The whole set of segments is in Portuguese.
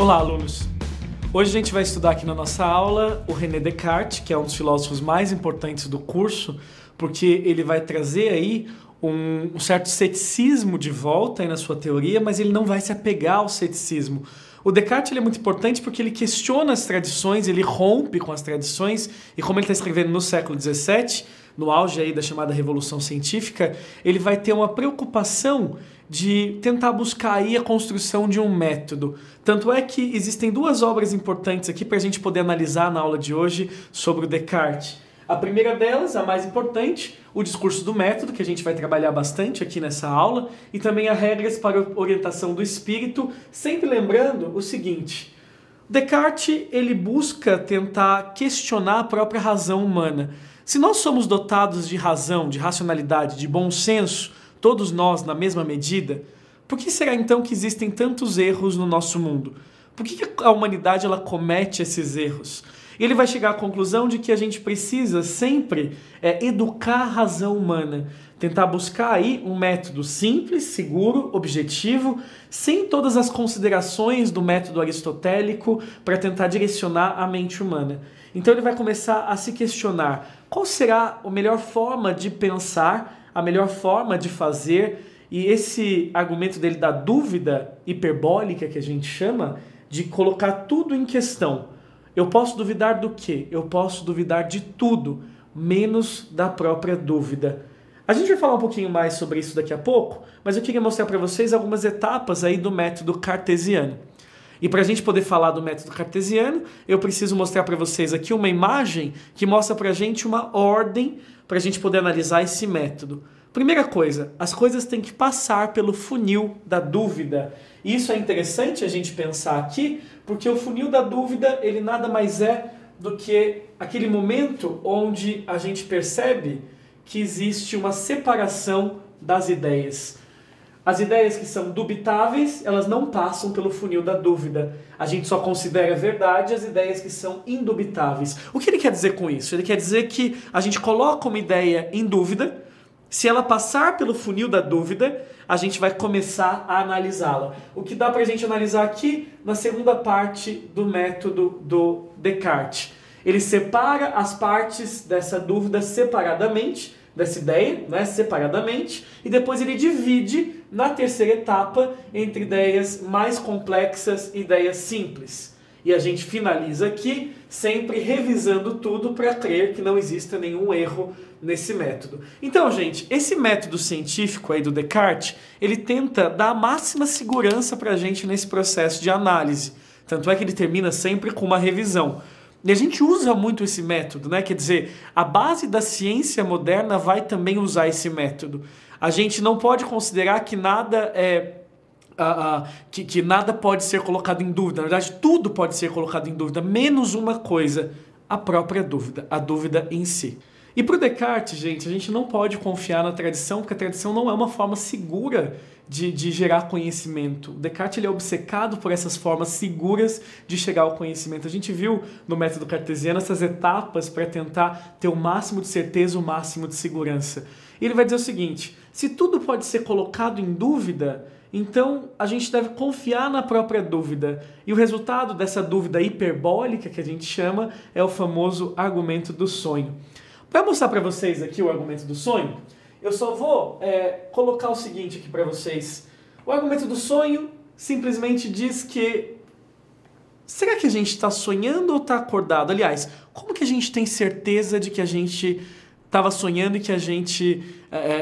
Olá, alunos! Hoje a gente vai estudar aqui na nossa aula o René Descartes, que é um dos filósofos mais importantes do curso, porque ele vai trazer aí um certo ceticismo de volta aí na sua teoria, mas ele não vai se apegar ao ceticismo. O Descartes ele é muito importante porque ele questiona as tradições, ele rompe com as tradições, e como ele está escrevendo no século XVII, no auge aí da chamada Revolução Científica, ele vai ter uma preocupação de tentar buscar aí a construção de um método. Tanto é que existem duas obras importantes aqui para a gente poder analisar na aula de hoje sobre o Descartes. A primeira delas, a mais importante, o Discurso do Método, que a gente vai trabalhar bastante aqui nessa aula, e também as Regras para a Orientação do Espírito, sempre lembrando o seguinte: Descartes ele busca tentar questionar a própria razão humana. Se nós somos dotados de razão, de racionalidade, de bom senso, todos nós na mesma medida, por que será então que existem tantos erros no nosso mundo? Por que a humanidade ela comete esses erros? Ele vai chegar à conclusão de que a gente precisa sempre educar a razão humana, tentar buscar aí um método simples, seguro, objetivo, sem todas as considerações do método aristotélico para tentar direcionar a mente humana. Então ele vai começar a se questionar qual será a melhor forma de pensar, a melhor forma de fazer, e esse argumento dele da dúvida hiperbólica que a gente chama, de colocar tudo em questão. Eu posso duvidar do quê? Eu posso duvidar de tudo, menos da própria dúvida. A gente vai falar um pouquinho mais sobre isso daqui a pouco, mas eu queria mostrar para vocês algumas etapas aí do método cartesiano. E para a gente poder falar do método cartesiano, eu preciso mostrar para vocês aqui uma imagem que mostra para a gente uma ordem para a gente poder analisar esse método. Primeira coisa, as coisas têm que passar pelo funil da dúvida. E isso é interessante a gente pensar aqui, porque o funil da dúvida, ele nada mais é do que aquele momento onde a gente percebe que existe uma separação das ideias. As ideias que são dubitáveis, elas não passam pelo funil da dúvida. A gente só considera verdade as ideias que são indubitáveis. O que ele quer dizer com isso? Ele quer dizer que a gente coloca uma ideia em dúvida. Se ela passar pelo funil da dúvida, a gente vai começar a analisá-la. O que dá para a gente analisar aqui na segunda parte do método do Descartes. Ele separa as partes dessa dúvida separadamente, dessa ideia, né, separadamente, e depois ele divide na terceira etapa entre ideias mais complexas e ideias simples. E a gente finaliza aqui sempre revisando tudo para crer que não exista nenhum erro nesse método. Então, gente, esse método científico aí do Descartes, ele tenta dar a máxima segurança para a gente nesse processo de análise. Tanto é que ele termina sempre com uma revisão. E a gente usa muito esse método, né? Quer dizer, a base da ciência moderna vai também usar esse método. A gente não pode considerar que nada que nada pode ser colocado em dúvida. Na verdade, tudo pode ser colocado em dúvida, menos uma coisa, a própria dúvida, a dúvida em si. E para o Descartes, gente, a gente não pode confiar na tradição, porque a tradição não é uma forma segura de gerar conhecimento. O Descartes ele é obcecado por essas formas seguras de chegar ao conhecimento. A gente viu no método cartesiano essas etapas para tentar ter o máximo de certeza, o máximo de segurança. E ele vai dizer o seguinte: se tudo pode ser colocado em dúvida, então a gente deve confiar na própria dúvida. E o resultado dessa dúvida hiperbólica que a gente chama é o famoso argumento do sonho. Para mostrar para vocês aqui o argumento do sonho, eu só vou colocar o seguinte aqui para vocês. O argumento do sonho simplesmente diz que... Será que a gente está sonhando ou está acordado? Aliás, como que a gente tem certeza de que a gente estava sonhando e que a gente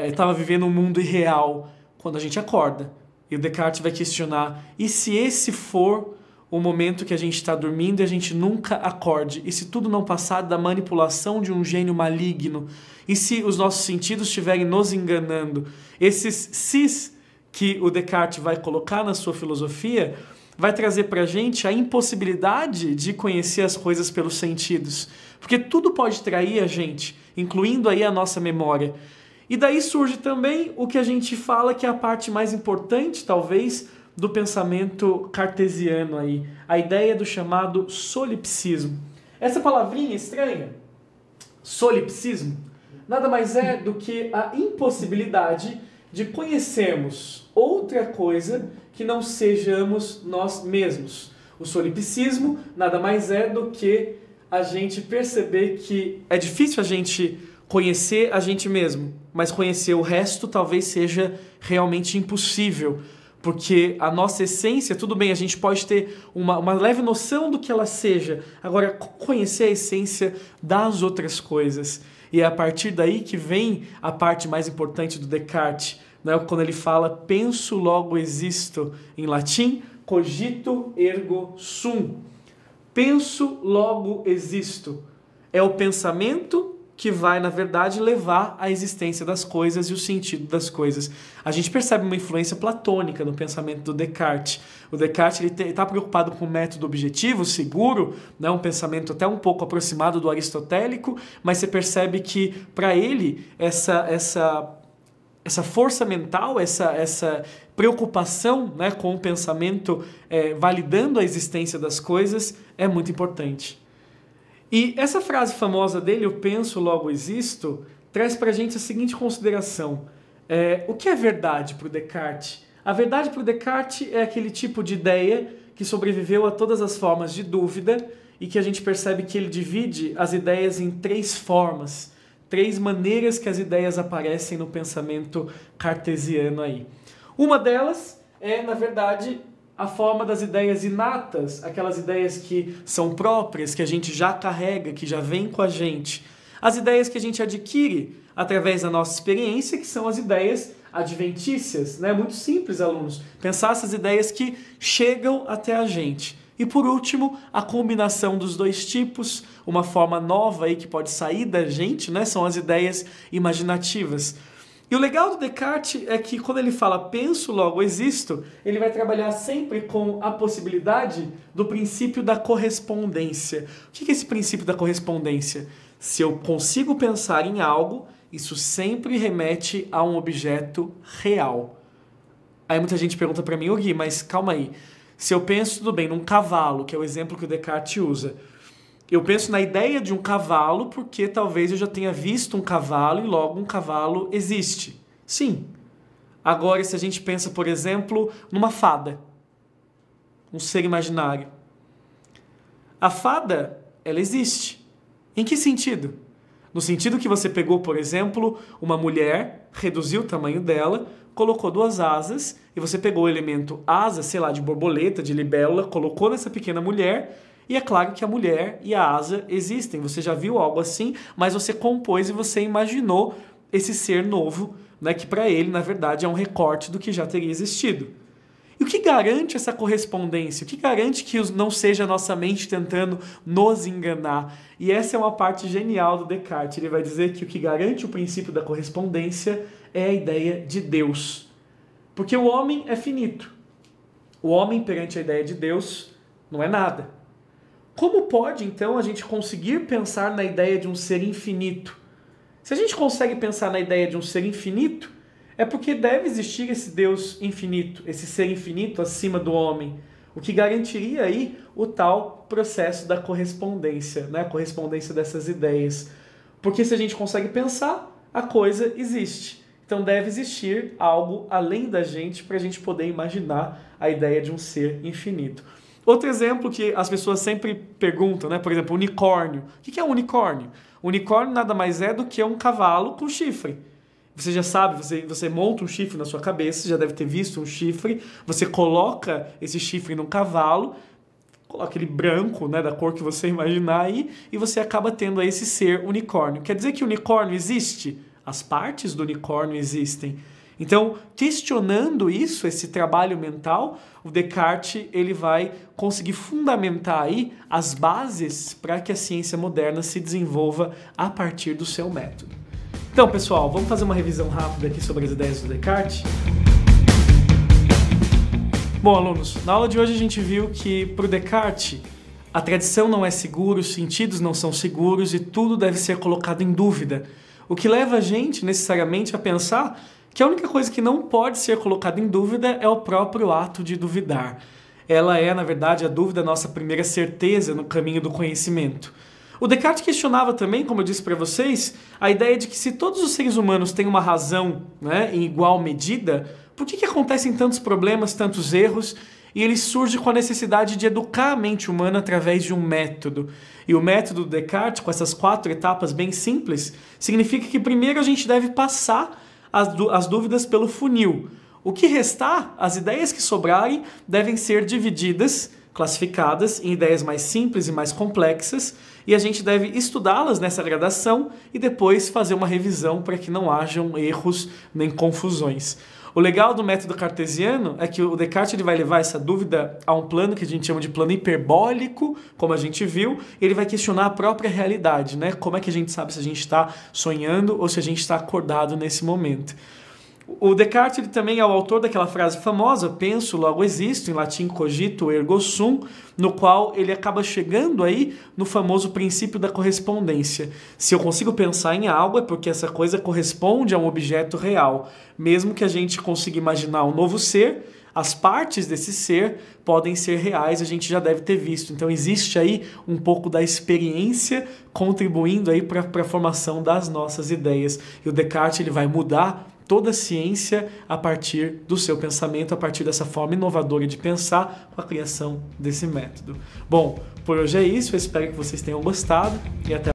estava vivendo um mundo irreal quando a gente acorda? E o Descartes vai questionar, e se esse for o momento que a gente está dormindo e a gente nunca acorde? E se tudo não passar da manipulação de um gênio maligno? E se os nossos sentidos estiverem nos enganando? Esses sis que o Descartes vai colocar na sua filosofia vai trazer para a gente a impossibilidade de conhecer as coisas pelos sentidos. Porque tudo pode trair a gente, incluindo aí a nossa memória. E daí surge também o que a gente fala que é a parte mais importante, talvez, do pensamento cartesiano aí, a ideia do chamado solipsismo. Essa palavrinha estranha, solipsismo, nada mais é do que a impossibilidade de conhecermos outra coisa que não sejamos nós mesmos. O solipsismo nada mais é do que a gente perceber que é difícil a gente conhecer a gente mesmo, mas conhecer o resto talvez seja realmente impossível, porque a nossa essência, tudo bem, a gente pode ter uma leve noção do que ela seja, agora conhecer a essência das outras coisas. E é a partir daí que vem a parte mais importante do Descartes, né? Quando ele fala penso, logo existo, em latim, cogito ergo sum. Penso, logo existo. É o pensamento que vai, na verdade, levar à existência das coisas e o sentido das coisas. A gente percebe uma influência platônica no pensamento do Descartes. O Descartes está preocupado com o método objetivo, seguro, né? Um pensamento até um pouco aproximado do aristotélico, mas você percebe que, para ele, essa força mental, essa preocupação, né, com o pensamento validando a existência das coisas é muito importante. E essa frase famosa dele, eu penso, logo existo, traz para a gente a seguinte consideração. O que é verdade para o Descartes? A verdade para o Descartes é aquele tipo de ideia que sobreviveu a todas as formas de dúvida e que a gente percebe que ele divide as ideias em 3 formas, 3 maneiras que as ideias aparecem no pensamento cartesiano aí. Uma delas é, na verdade, a forma das ideias inatas, aquelas ideias que são próprias, que a gente já carrega, que já vem com a gente. As ideias que a gente adquire através da nossa experiência, que são as ideias adventícias, né? Muito simples, alunos. Pensar essas ideias que chegam até a gente. E por último, a combinação dos 2 tipos, uma forma nova aí que pode sair da gente, né? São as ideias imaginativas. E o legal do Descartes é que quando ele fala penso, logo existo, ele vai trabalhar sempre com a possibilidade do princípio da correspondência. O que é esse princípio da correspondência? Se eu consigo pensar em algo, isso sempre remete a um objeto real. Aí muita gente pergunta para mim, Gui, mas calma aí. Se eu penso, tudo bem, num cavalo, que é o exemplo que o Descartes usa, eu penso na ideia de um cavalo porque talvez eu já tenha visto um cavalo e logo um cavalo existe. Sim. Agora, se a gente pensa, por exemplo, numa fada, um ser imaginário. A fada, ela existe. Em que sentido? No sentido que você pegou, por exemplo, uma mulher, reduziu o tamanho dela, colocou 2 asas e você pegou o elemento asa, sei lá, de borboleta, de libélula, colocou nessa pequena mulher. E é claro que a mulher e a asa existem. Você já viu algo assim, mas você compôs e você imaginou esse ser novo, né, que para ele, na verdade, é um recorte do que já teria existido. E o que garante essa correspondência? O que garante que não seja a nossa mente tentando nos enganar? E essa é uma parte genial do Descartes. Ele vai dizer que o que garante o princípio da correspondência é a ideia de Deus. Porque o homem é finito. O homem, perante a ideia de Deus, não é nada. Como pode, então, a gente conseguir pensar na ideia de um ser infinito? Se a gente consegue pensar na ideia de um ser infinito, é porque deve existir esse Deus infinito, esse ser infinito acima do homem, o que garantiria aí o tal processo da correspondência, né? A correspondência dessas ideias. Porque se a gente consegue pensar, a coisa existe. Então deve existir algo além da gente para a gente poder imaginar a ideia de um ser infinito. Outro exemplo que as pessoas sempre perguntam, né? Por exemplo, unicórnio. O que é um unicórnio? O unicórnio nada mais é do que um cavalo com chifre. Você já sabe, você monta um chifre na sua cabeça, já deve ter visto um chifre, você coloca esse chifre num cavalo, coloca ele branco, né, da cor que você imaginar aí, e você acaba tendo aí esse ser unicórnio. Quer dizer que o unicórnio existe? As partes do unicórnio existem. Então, questionando isso, esse trabalho mental, o Descartes ele vai conseguir fundamentar aí as bases para que a ciência moderna se desenvolva a partir do seu método. Então, pessoal, vamos fazer uma revisão rápida aqui sobre as ideias do Descartes? Bom, alunos, na aula de hoje a gente viu que para o Descartes a tradição não é segura, os sentidos não são seguros e tudo deve ser colocado em dúvida. O que leva a gente necessariamente a pensar que a única coisa que não pode ser colocada em dúvida é o próprio ato de duvidar. Ela é, na verdade, a dúvida nossa primeira certeza no caminho do conhecimento. O Descartes questionava também, como eu disse para vocês, a ideia de que se todos os seres humanos têm uma razão, né, em igual medida, por que acontecem tantos problemas, tantos erros e ele surge com a necessidade de educar a mente humana através de um método. E o método do Descartes, com essas 4 etapas bem simples, significa que primeiro a gente deve passar as dúvidas pelo funil. O que restar, as ideias que sobrarem, devem ser divididas, classificadas em ideias mais simples e mais complexas, e a gente deve estudá-las nessa gradação e depois fazer uma revisão para que não hajam erros nem confusões. O legal do método cartesiano é que o Descartes ele vai levar essa dúvida a um plano que a gente chama de plano hiperbólico, como a gente viu, e ele vai questionar a própria realidade, né? Como é que a gente sabe se a gente está sonhando ou se a gente está acordado nesse momento. O Descartes ele também é o autor daquela frase famosa, penso, logo existo, em latim cogito, ergo sum, no qual ele acaba chegando aí no famoso princípio da correspondência. Se eu consigo pensar em algo é porque essa coisa corresponde a um objeto real. Mesmo que a gente consiga imaginar um novo ser, as partes desse ser podem ser reais, a gente já deve ter visto. Então existe aí um pouco da experiência contribuindo aí para a formação das nossas ideias. E o Descartes ele vai mudar toda a ciência a partir do seu pensamento, a partir dessa forma inovadora de pensar com a criação desse método. Bom, por hoje é isso, eu espero que vocês tenham gostado e até